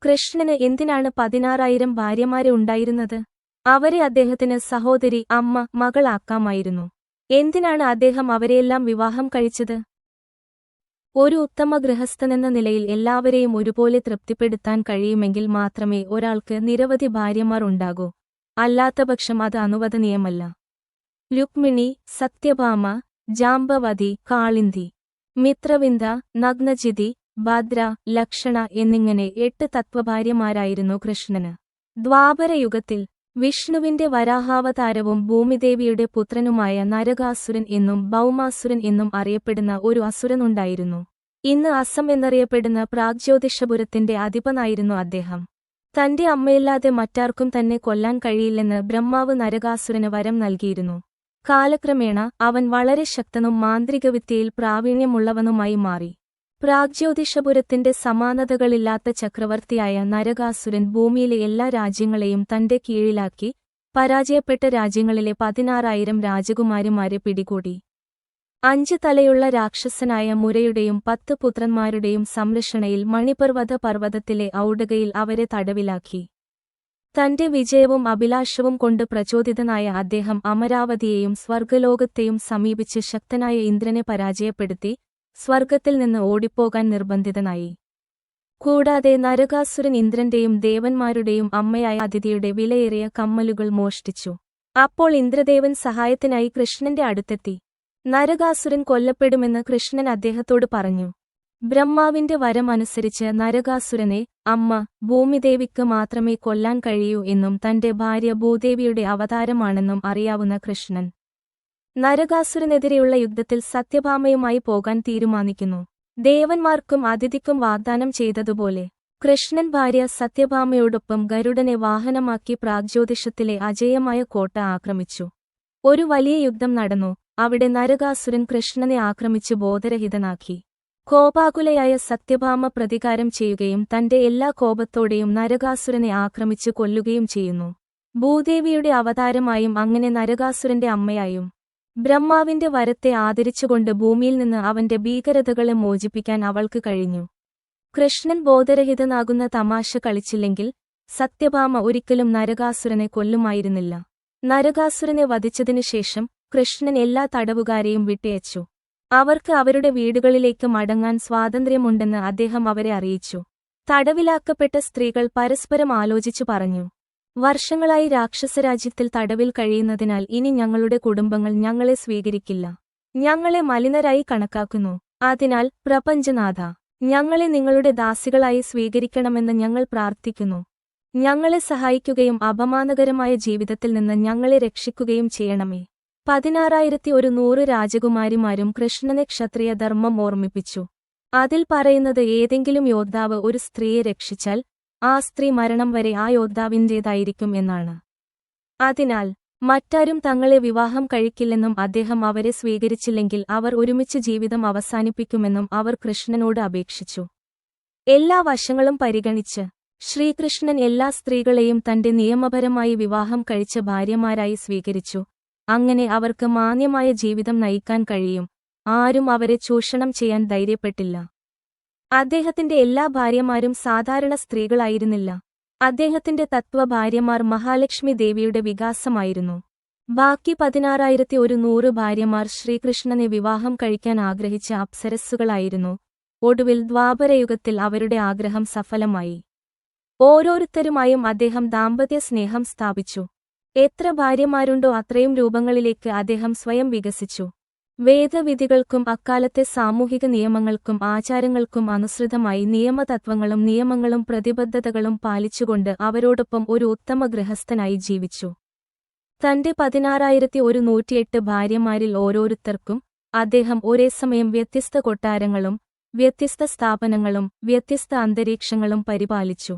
കൃഷ്ണന് എന്തിനാണ് 16,000 ഭാര്യമാരെ ഉണ്ടായിരുന്നത്? അവരെ അദ്ദേഹത്തിന് സഹോദരി, അമ്മ, മകൾ ആക്കാമായിരുന്നു. എന്തിനാണ് അദ്ദേഹം അവരെയെല്ലാം വിവാഹം കഴിച്ചത്? ഒരു ഉത്തമ ഗൃഹസ്ഥനെന്ന നിലയിൽ എല്ലാവരെയും ഒരുപോലെ തൃപ്തിപ്പെടുത്താൻ കഴിയുമെങ്കിൽ മാത്രമേ ഒരാൾക്ക് നിരവധി ഭാര്യമാർ ഉണ്ടാകൂ. അല്ലാത്തപക്ഷം അത് അനുവദനീയമല്ല. രുക്മിണി, സത്യഭാമ, ജാംബവതി, കാളിന്തി, മിത്രവിന്ദ, നഗ്നജിതി, ഭദ്ര, ലക്ഷണ എന്നിങ്ങനെ 8 തത്വഭാര്യമാരായിരുന്നു കൃഷ്ണന്. ദ്വാപരയുഗത്തിൽ വിഷ്ണുവിന്റെ വരാഹാവതാരവും ഭൂമിദേവിയുടെ പുത്രനുമായ നരകാസുരൻ എന്നും ഭൗമാസുരൻ എന്നും അറിയപ്പെടുന്ന ഒരു അസുരനുണ്ടായിരുന്നു. ഇന്ന് അസം എന്നറിയപ്പെടുന്ന പ്രാഗ്ജ്യോതിഷപുരത്തിന്റെ അധിപനായിരുന്നു അദ്ദേഹം. തന്റെ അമ്മയില്ലാതെ മറ്റാർക്കും തന്നെ കൊല്ലാൻ കഴിയില്ലെന്ന് ബ്രഹ്മാവ് നരകാസുരന് വരം നൽകിയിരുന്നു. കാലക്രമേണ അവൻ വളരെ ശക്തനും മാന്ത്രികവിദ്യയിൽ പ്രാവീണ്യമുള്ളവനുമായി മാറി. പ്രാഗ്ജ്യോതിഷപുരത്തിന്റെ സമാനതകളില്ലാത്ത ചക്രവർത്തിയായ നരകാസുരൻ ഭൂമിയിലെ എല്ലാ രാജ്യങ്ങളെയും തന്റെ കീഴിലാക്കി പരാജയപ്പെട്ട രാജ്യങ്ങളിലെ 16,000 രാജകുമാരിമാരെ പിടികൂടി. 5 തലയുള്ള രാക്ഷസനായ മുരയുടെയും 10 പുത്രന്മാരുടെയും സംരക്ഷണയിൽ മണിപർവ്വത പർവ്വതത്തിലെ ഔഡകയിൽ അവരെ തടവിലാക്കി. തന്റെ വിജയവും അഭിലാഷവും കൊണ്ട് പ്രചോദിതനായ അദ്ദേഹം അമരാവതിയെയും സ്വർഗലോകത്തെയും സമീപിച്ച് ശക്തനായ ഇന്ദ്രനെ പരാജയപ്പെടുത്തി സ്വർഗത്തിൽ നിന്ന് ഓടിപ്പോകാൻ നിർബന്ധിതനായി. കൂടാതെ നരകാസുരൻ ഇന്ദ്രന്റെയും ദേവന്മാരുടെയും അമ്മയായ അദിതിയുടെ വിലയേറിയ കമ്മലുകൾ മോഷ്ടിച്ചു. അപ്പോൾ ഇന്ദ്രദേവൻ സഹായത്തിനായി കൃഷ്ണന്റെ അടുത്തെത്തി. നരകാസുരൻ കൊല്ലപ്പെടുമെന്ന് കൃഷ്ണൻ അദ്ദേഹത്തോട് പറഞ്ഞു. ബ്രഹ്മാവിന്റെ വരം അനുസരിച്ച് നരകാസുരനെ അമ്മ ഭൂമിദേവിക്ക് മാത്രമേ കൊല്ലാൻ കഴിയൂ എന്നും തന്റെ ഭാര്യ ഭൂദേവിയുടെ അവതാരമാണെന്നും അറിയാവുന്ന കൃഷ്ണൻ നരകാസുരനെതിരെയുള്ള യുദ്ധത്തിൽ സത്യഭാമയുമായി പോകാൻ തീരുമാനിക്കുന്നു. ദേവന്മാർക്കും അതിഥിക്കും വാഗ്ദാനം ചെയ്തതുപോലെ കൃഷ്ണൻ ഭാര്യ സത്യഭാമയോടൊപ്പം ഗരുഡനെ വാഹനമാക്കി പ്രാഗ്ജ്യോതിഷത്തിലെ അജേയമായ കോട്ട ആക്രമിച്ചു. ഒരു വലിയ യുദ്ധം നടന്നു. അവിടെ നരകാസുരൻ കൃഷ്ണനെ ആക്രമിച്ച് ബോധരഹിതനാക്കി. കോപാകുലയായ സത്യഭാമ പ്രതികാരം ചെയ്യുകയും തന്റെ എല്ലാ കോപത്തോടെയും നരകാസുരനെ ആക്രമിച്ച് കൊല്ലുകയും ചെയ്യുന്നു. ഭൂദേവിയുടെ അവതാരമായും അങ്ങനെ നരകാസുരന്റെ അമ്മയായും ബ്രഹ്മാവിന്റെ വരത്തെ ആദരിച്ചുകൊണ്ട് ഭൂമിയിൽ നിന്ന് അവന്റെ ഭീകരതകളെ മോചിപ്പിക്കാൻ അവൾക്ക് കഴിഞ്ഞു. കൃഷ്ണൻ ബോധരഹിതനാകുന്ന തമാശ കളിച്ചില്ലെങ്കിൽ സത്യഭാമ ഒരിക്കലും നരകാസുരനെ കൊല്ലുമായിരുന്നില്ല. നരകാസുരനെ വധിച്ചതിനുശേഷം കൃഷ്ണൻ എല്ലാ തടവുകാരെയും വിട്ടയച്ചു. അവർക്ക് അവരുടെ വീടുകളിലേക്ക് മടങ്ങാൻ സ്വാതന്ത്ര്യമുണ്ടെന്ന് അദ്ദേഹം അവരെ അറിയിച്ചു. തടവിലാക്കപ്പെട്ട സ്ത്രീകൾ പരസ്പരം ആലോചിച്ചു പറഞ്ഞു, വർഷങ്ങളായി രാക്ഷസരാജ്യത്തിൽ തടവിൽ കഴിയുന്നതിനാൽ ഇനി ഞങ്ങളുടെ കുടുംബങ്ങൾ ഞങ്ങളെ സ്വീകരിക്കില്ല. ഞങ്ങളെ മലിനരായി കണക്കാക്കുന്നു. അതിനാൽ പ്രപഞ്ചനാഥ, ഞങ്ങളെ നിങ്ങളുടെ ദാസികളായി സ്വീകരിക്കണമെന്ന് ഞങ്ങൾ പ്രാർത്ഥിക്കുന്നു. ഞങ്ങളെ സഹായിക്കുകയും അപമാനകരമായ ജീവിതത്തിൽ നിന്ന് ഞങ്ങളെ രക്ഷിക്കുകയും ചെയ്യണമേ. 16,100 രാജകുമാരിമാരും കൃഷ്ണനെ ക്ഷത്രിയ ധർമ്മം ഓർമ്മിപ്പിച്ചു. അതിൽ പറയുന്നത് ഏതെങ്കിലും യോദ്ധാവ് ഒരു സ്ത്രീയെ രക്ഷിച്ചാൽ ആ സ്ത്രീ മരണം വരെ ആ യോദ്ധാവിൻ്റേതായിരിക്കും എന്നാണ്. അതിനാൽ മറ്റാരും തങ്ങളെ വിവാഹം കഴിക്കില്ലെന്നും അദ്ദേഹം അവരെ സ്വീകരിച്ചില്ലെങ്കിൽ അവർ ഒരുമിച്ച് ജീവിതം അവസാനിപ്പിക്കുമെന്നും അവർ കൃഷ്ണനോട് അപേക്ഷിച്ചു. എല്ലാ വശങ്ങളും പരിഗണിച്ച് ശ്രീകൃഷ്ണൻ എല്ലാ സ്ത്രീകളെയും തന്റെ നിയമപരമായി വിവാഹം കഴിച്ച ഭാര്യമാരായി സ്വീകരിച്ചു. അങ്ങനെ അവർക്ക് മാന്യമായ ജീവിതം നയിക്കാൻ കഴിയും. ആരും അവരെ ചൂഷണം ചെയ്യാൻ ധൈര്യപ്പെട്ടില്ല. അദ്ദേഹത്തിന്റെ എല്ലാ ഭാര്യമാരും സാധാരണ സ്ത്രീകളായിരുന്നില്ല. അദ്ദേഹത്തിന്റെ തത്വഭാര്യമാർ മഹാലക്ഷ്മി ദേവിയുടെ വികാസമായിരുന്നു. ബാക്കി 16,100 ഭാര്യമാർ ശ്രീകൃഷ്ണനെ വിവാഹം കഴിക്കാൻ ആഗ്രഹിച്ച അപ്സരസ്സുകളായിരുന്നു. ഒടുവിൽ ദ്വാപരയുഗത്തിൽ അവരുടെ ആഗ്രഹം സഫലമായി. ഓരോരുത്തരുമായും അദ്ദേഹം ദാമ്പത്യ സ്നേഹം സ്ഥാപിച്ചു. എത്ര ഭാര്യമാരുണ്ടോ അത്രയും രൂപങ്ങളിലേക്ക് അദ്ദേഹം സ്വയം വികസിച്ചു. വേദവിധികൾക്കും അക്കാലത്തെ സാമൂഹിക നിയമങ്ങൾക്കും ആചാരങ്ങൾക്കും അനുസൃതമായി നിയമങ്ങളും പ്രതിബദ്ധതകളും പാലിച്ചുകൊണ്ട് അവരോടൊപ്പം ഒരു ഉത്തമ ഗൃഹസ്ഥനായി ജീവിച്ചു. തന്റെ 16,108 ഭാര്യമാരിൽ ഓരോരുത്തർക്കും അദ്ദേഹം ഒരേസമയം വ്യത്യസ്ത കൊട്ടാരങ്ങളും വ്യത്യസ്ത സ്ഥാപനങ്ങളും വ്യത്യസ്ത അന്തരീക്ഷങ്ങളും പരിപാലിച്ചു.